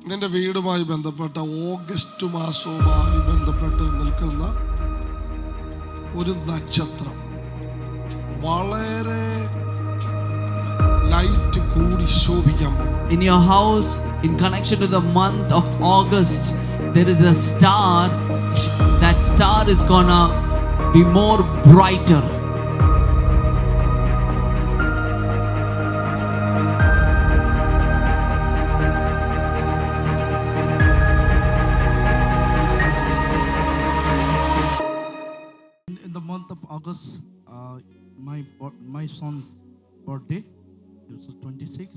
നിന്റെ വീടുമായി ബന്ധപ്പെട്ട ഓഗസ്റ്റ് മാസവുമായി ബന്ധപ്പെട്ട് നിൽക്കുന്ന ഒരു നക്ഷത്രം വളരെ ലൈറ്റ് കൂടി ശോഭിക്കാൻ പോകും. In your house, in connection to the month of August, there is a star. That star is gonna be more brighter. In the month of August, my son's birthday, it was 26.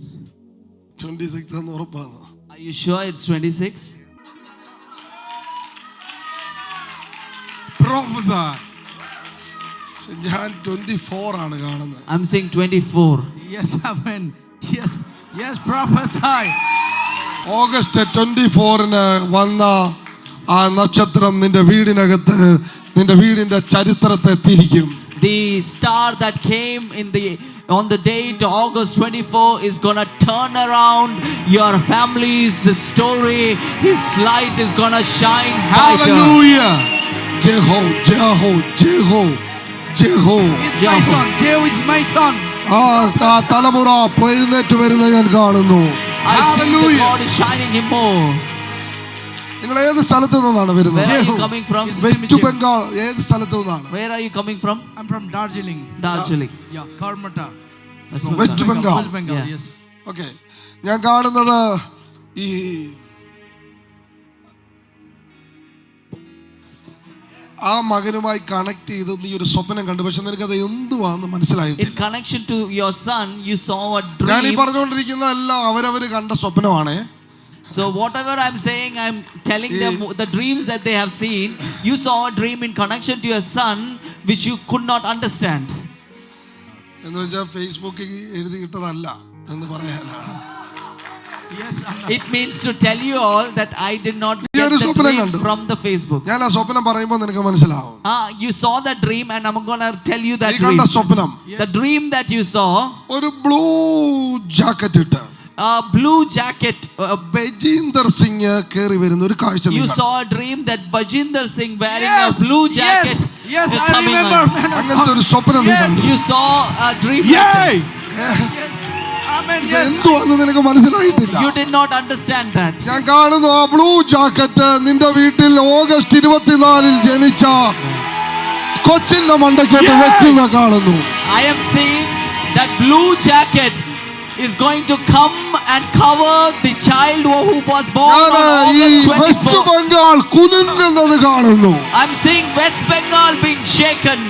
26 എന്ന് ഉറപ്പാണ്. Are you sure it's 26? Prophesy. ഞാൻ 24 ആണ് കാണുന്നത്. I'm saying 24. Yes, amen. Yes, prophesy. August 24 വന്ന ആ നക്ഷത്രം നിന്റെ വീടിനകത്ത് നിന്റെ വീടിന്റെ ചരിത്രത്തെ തിരിക്കും. The star that came on the date August 24 is gonna turn around your family's story. His light is gonna shine brighter. Hallelujah. Jeho. It's my son. Jehu is my son. ആ തലമുറ എഴുന്നേറ്റ് വരുന്ന ഞാൻ കാണുന്നു. I see the Hallelujah. God is shining him more. നിങ്ങൾ ഏത് സ്ഥലത്തു നിന്നാണ് വരുന്നത്? Where are you Jehu. coming from? West Bengal ഏത് സ്ഥലത്തു നിന്നാണ്? Where are you coming from? I'm from Darjeeling. Darjeeling. Yeah, Karmata. West Bengal. West Bengal, Yeah. yes. Okay, ഞാൻ കാണുന്നത് ഈ ആ മകനുമായി കണക്ട് ചെയ്ത് നീ ഒരു സ്വപ്നം കണ്ടു, പക്ഷെ നിനക്കത് എന്തുവാന്ന് In മനസ്സിലായിട്ടില്ല. connection to your son, you saw a ഞാൻ ഈ dream. പറഞ്ഞുകൊണ്ടിരിക്കുന്ന എല്ലാം അവരവര് കണ്ട സ്വപ്നമാണ്. So whatever I'm saying, I'm telling them the dreams that they have seen. You saw a dream in connection to your son, which you could not understand. എന്ന് വെച്ചാൽ ഫേസ്ബുക്കിൽ എഴുതിയിട്ടതല്ല എന്ന് പറയാനാണ്. Yes, It means to tell you all that I did not നീ get ഒരു the സ്വപ്നം dream കണ്ടു. from the Facebook. ഞാൻ ആ സ്വപ്നം പറയുമ്പോൾ നിനക്ക് മനസ്സിലാവും. You saw that dream, and I'm gonna tell you that നീ കണ്ട dream. സ്വപ്നം The dream that you saw, ഒരു ബ്ലൂ ജാക്കറ്റ് ഇട്ട് a blue jacket. ബജീന്ദർ സിംഗ് കേറി വരുന്ന ഒരു കാഴ്ച നീ You കണ്ടു. saw a dream that Bajinder Singh wearing Yes, a blue jacket. yes, is I coming remember. on. Man of അങ്ങനത്തെ God. ഒരു സ്വപ്നം നീ Yes. കണ്ടു. You saw a dream. Yay! Like Yes. Amen. ഇത് Yes. എന്തുവാന്ന് നിനക്ക് മനസ്സിലായിട്ടില്ല. this. You did not understand that. ഞാൻ കാണുന്നു ആ ബ്ലൂ ജാക്കറ്റ് നിന്റെ വീട്ടിൽ ഓഗസ്റ്റ് 24 ജനിച്ച കൊച്ചിന്റെ മണ്ടയ്ക്കോട്ട് വെക്കുന്ന കാണുന്നു. I am seeing that blue jacket is going to come and cover the child who was born on ഞാൻ ഈ August വെസ്റ്റ് 24. ബംഗാൾ കുലുങ്ങുന്നത് കാണുന്നു. I'm seeing West Bengal being shaken.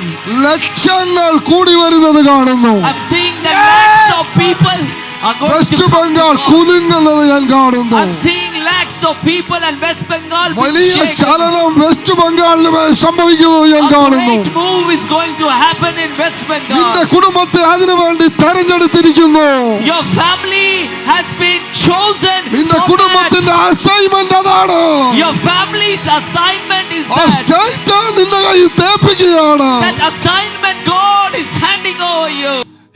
ലക്ഷങ്ങൾ കൂടി വരുന്നത് കാണുന്നു. I'm seeing that lakhs of people are going to west come to Bengal God. കുലുങ്ങുന്നത് ഞാൻ കാണുന്നു. I'm seeing lakhs of people and West Bengal being വലിയ shaken. ചലനം west ബംഗാളിൽ സംഭവിക്കുന്നത് ഞാൻ A കാണുന്നു. great move is going to happen in West നിന്റെ Bengal. കുടുംബത്തെ അതിനു വേണ്ടി തെരഞ്ഞെടുത്തിരിക്കുന്നു. Your family has been chosen നിന്റെ for കുടുംബത്തിന്റെ that. അസൈൻമെന്റ് അതാണ്. Your family's assignment is ആ that. സ്റ്റേറ്റ് നിന്റെ കയ്യിൽ തേപ്പിക്കുകയാണ്. That assignment God is handing over you.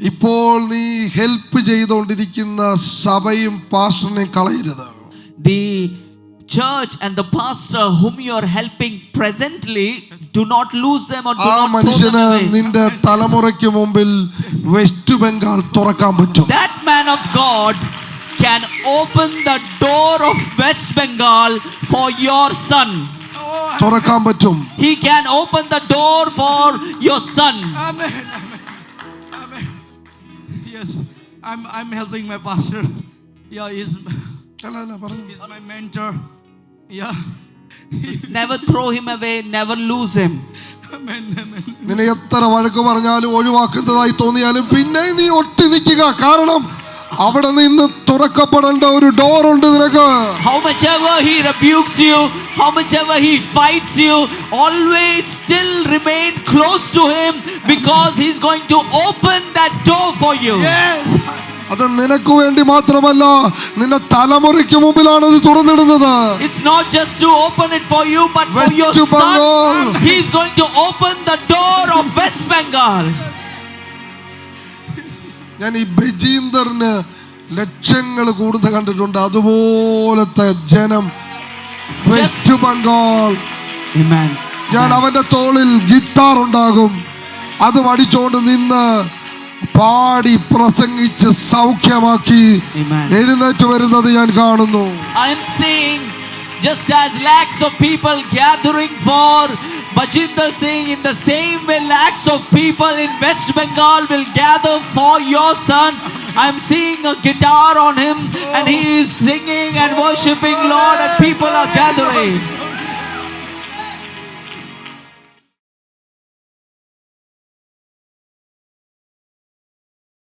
ഇപ്പോൾ നീ ഹെൽപ്പ് ചെയ്തുകൊണ്ടിരിക്കുന്ന സഭയും പാസ്റ്ററിനെയും കളയരുത്. The church and the pastor whom you are helping presently, do not lose them or do ആ not throw them മനുഷ്യന് away. നിന്റെ തലമുറയ്ക്ക് മുമ്പിൽ വെസ്റ്റ് ബംഗാൾ തുറക്കാൻ പറ്റും. That man of God can open the door of West Bengal for your son. തുറക്കാൻ പറ്റും. He can open the door for your son. Amen. Yes, I'm helping my pastor. Yeah, he's my mentor. Yeah. Never throw him away, never lose him. Amen. നിന്നെ എത്ര വഴക്ക് പറഞ്ഞാലും ഒഴിവാക്കുന്നതായി തോന്നിയാലും പിന്നെ നീ ഒട്ടി നിൽക്കുക. കാരണം അവിടെ നിന്ന് തുറക്കപ്പെടേണ്ട ഒരു ഡോർ ഉണ്ട് നിനക്ക്. How much ever he rebukes you, how much ever he fights you, always still remain close to him, because he's going to open that door for you. Yes. അത് നിനക്ക് വേണ്ടി മാത്രമല്ല, നിന്റെ തലമുറയ്ക്ക് മുമ്പിലാണ് അത് തുറന്നിടുന്നത്. It's not just to open it for you, but for your West Bengal. son. He's going to open the door of West Bengal. ഞാൻ ഈ ബജീന്ദറിന് ലക്ഷങ്ങൾ കൂടുന്ന കണ്ടിട്ടുണ്ട്. അതുപോലത്തെ ജനം വെസ്റ്റ് ബംഗാൾ. Amen. ഞാൻ അവന്റെ തോളിൽ ഗിറ്റാർ ഉണ്ടാകും, അത് അടിച്ചോണ്ട് നിന്ന് പാടി പ്രസംഗിച്ച് സൗഖ്യമാക്കി Amen. എഴുന്നേറ്റ് വരുന്നത് ഞാൻ കാണുന്നു. I am seeing just as lakhs of people gathering for Bajinder Singh, in the same way lakhs of people in West Bengal will gather for your son. I am seeing a guitar on him and he is singing and worshiping Lord and people are gathering.